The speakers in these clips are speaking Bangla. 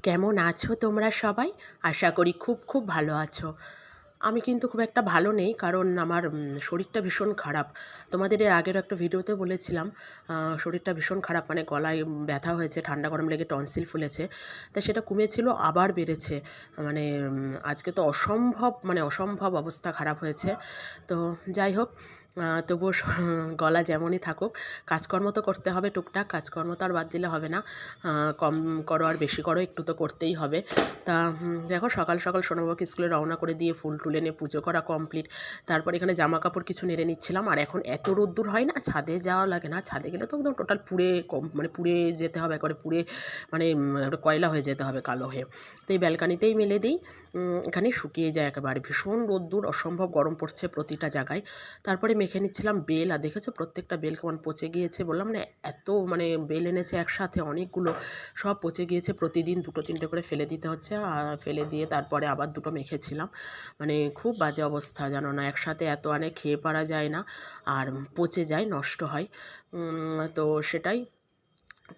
কেমন আছো তোমরা সবাই? আশা করি খুব খুব ভালো আছো। আমি কিন্তু খুব একটা ভালো নেই, কারণ আমার শরীরটা ভীষণ খারাপ। তোমাদের এর আগের একটা ভিডিওতে বলেছিলাম শরীরটা ভীষণ খারাপ, মানে গলায় ব্যথা হয়েছে, ঠান্ডা গরম লেগে টনসিল ফুলেছে। তা সেটা কমেছিল, আবার বেড়েছে। মানে আজকে তো অসম্ভব অবস্থা খারাপ হয়েছে। তো যাই হোক, তবুও গলা যেমনই থাকুক, কাজকর্ম তো করতে হবে, টুকটাক কাজকর্ম তো আর বাদ দিলে হবে না। কম করো আর বেশি করো, একটু তো করতেই হবে। তা দেখো, সকাল সকাল সোনাবাবুকে স্কুলে রওনা করে দিয়ে ফুল টুল এনে পুজো করা কমপ্লিট। তারপর এখানে জামা কাপড় কিছু নেড়ে নিচ্ছিলাম। আর এখন এত রোদ্দুর হয় না, ছাদে যাওয়া লাগে না। ছাদে গেলে তো একদম টোটাল পুড়ে মানে পুড়ে যেতে হবে, একবারে পুড়ে মানে একটা কয়লা হয়ে যেতে হবে, কালো হয়ে। তো এই ব্যালকানিতেই মেলে দিই, এখানে শুকিয়ে যায় একেবারে। ভীষণ রোদ্দুর, অসম্ভব গরম পড়ছে প্রতিটা জায়গায়। তারপরে মেখে নিচ্ছিলাম বেল, আর দেখেছো প্রত্যেকটা বেল কেমন পচে গিয়েছে। বললাম না, এত মানে বেল এনেছে একসাথে অনেকগুলো, সব পচে গিয়েছে। প্রতিদিন দুটো তিনটে করে ফেলে দিতে হচ্ছে, আর ফেলে দিয়ে তারপরে আবার দুটো মেখেছিলাম। মানে খুব বাজে অবস্থা, জানো না, একসাথে এত খেয়ে পারা যায় না, আর পচে যায়, নষ্ট হয়। তো সেটাই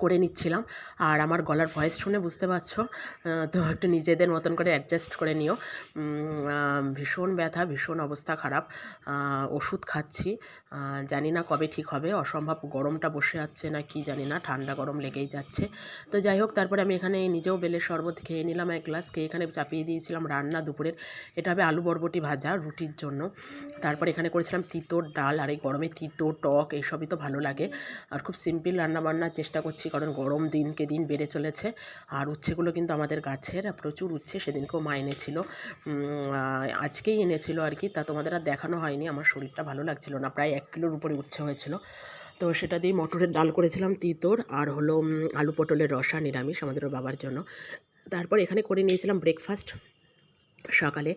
করে নিচ্ছিলাম। আর আমার গলার ভয়েস শুনে বুঝতে পারছো, তো একটু নিজেদের মতন করে অ্যাডজাস্ট করে নিও। ভীষণ ব্যথা, ভীষণ অবস্থা খারাপ। ওষুধ খাচ্ছি, জানি না কবে ঠিক হবে। অসম্ভব গরমটা বসে যাচ্ছে না কি জানি না, ঠান্ডা গরম লেগেই যাচ্ছে। তো যাই হোক, তারপরে আমি এখানে নিজেও বেলের শরবত খেয়ে নিলাম এক গ্লাস, খেয়ে এখানে চাপিয়ে দিয়েছিলাম রান্না দুপুরের। এটা হবে আলু বরবটি ভাজা রুটির জন্য। তারপর এখানে করেছিলাম তিঁতর ডাল, আর এই গরমে তিঁতো টক এইসবই তো ভালো লাগে। আর খুব সিম্পল রান্নাবান্নার চেষ্টা করছি, কারণ গরম দিনকে দিন বেড়ে চলেছে। আর উচ্ছেগুলো কিন্তু আমাদের গাছের, প্রচুর উচ্ছে, সেদিনকেও মা এনেছিল, আজকেই এনেছিল আর কি। তা তোমাদের আর দেখানো হয়নি, আমার শরীরটা ভালো লাগছিল না, প্রায় 1 কিলোর উপরে উচ্ছে হয়েছিল। তো সেটা দিয়ে মটরের ডাল করেছিলাম তিঁতর, আর হলো আলু পটলের রসা নিরামিষ আমাদের ওর বাবার জন্য। তারপর এখানে করে নিয়েছিলাম ব্রেকফাস্ট সকালে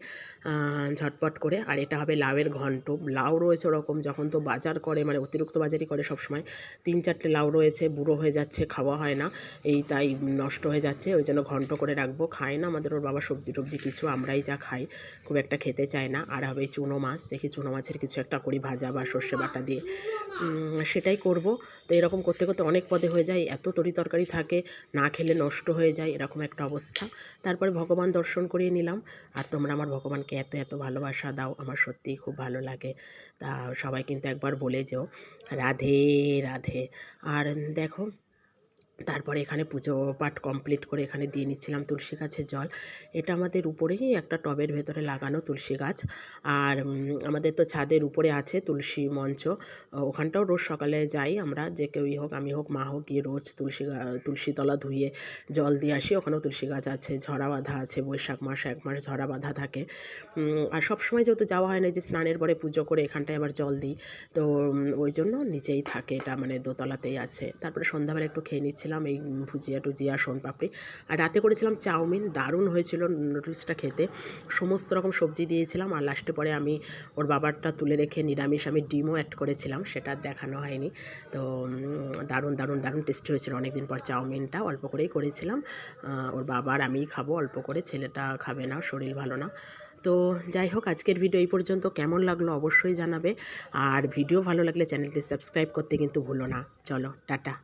ঝটপট করে। আর এটা হবে লাউয়ের ঘন্ট। লাউ রয়েছে ওরকম, যখন তো বাজার করে, মানে অতিরিক্ত বাজারই করে সবসময়, 3-4টে লাউ রয়েছে, বুড়ো হয়ে যাচ্ছে, খাওয়া হয় না, এই তাই নষ্ট হয়ে যাচ্ছে, ওই জন্য ঘন্ট করে রাখবো। খায় না আমাদের ওর বাবা সবজি টবজি কিছু, আমরাই যা খাই, খুব একটা খেতে চায় না। আর হবে চুনো মাছ, দেখি চুনো মাছের কিছু একটা করি ভাজা বা সর্ষে বাটা দিয়ে, সেটাই করব। তো এরকম করতে করতে অনেক পদে হয়ে যায়, এত তরি তরকারি থাকে, না খেলে নষ্ট হয়ে যায়, এরকম একটা অবস্থা। তারপরে ভগবান দর্শন করিয়ে নিলাম। আর তোমরা আমার ভগবানকে এত এত ভালোবাসা দাও, আমার সত্যিই খুব ভালো লাগে। তা সবাই কিন্তু একবার বলে যেও রাধে রাধে। আর দেখো, তারপরে এখানে পুজো পাঠ কমপ্লিট করে এখানে দিয়ে নিচ্ছিলাম তুলসী গাছের জল। এটা আমাদের উপরেই একটা টবের ভেতরে লাগানো তুলসী গাছ। আর আমাদের তো ছাদের উপরে আছে তুলসী মঞ্চ, ওখানটাও রোজ সকালে যাই আমরা, যে কেউই হোক, আমি হোক, মা হোক, গিয়ে রোজ তুলসী তলা ধুয়ে জল দিয়ে আসি। ওখানেও তুলসী গাছ আছে, ঝরা বাঁধা আছে, বৈশাখ মাস 1 মাস ঝরা বাঁধা থাকে। আর সবসময় যেহেতু যাওয়া হয় না, যে স্নানের পরে পুজো করে এখানটায় আবার জল দিই, তো ওই জন্য নিচেই থাকে, এটা মানে দোতলাতেই আছে। তারপরে সন্ধ্যাবেলা একটু খেয়ে নিচ্ছিলাম এই ভুজিয়া টুজিয়া সোনপাপড়ি। আর রাতে করেছিলাম চাউমিন, দারুণ হয়েছিল নুডলসটা খেতে, সমস্ত রকম সবজি দিয়েছিলাম। আর লাস্টে পরে আমি ওর বাবারটা তুলে রেখে নিরামিষ আমি ডিমও অ্যাড করেছিলাম, সেটা দেখানো হয়নি। তো দারুণ দারুণ দারুণ টেস্টি হয়েছিল, অনেকদিন পর চাউমিনটা অল্প করেই করেছিলাম। ওর বাবার আমিই খাবো অল্প করে, ছেলেটা খাবে না, শরীর ভালো না। তো যাই হোক, আজকের ভিডিও এই পর্যন্ত। কেমন লাগলো অবশ্যই জানাবে। আর ভিডিও ভালো লাগলে চ্যানেলটি সাবস্ক্রাইব করতে কিন্তু ভুলো না। চলো টাটা।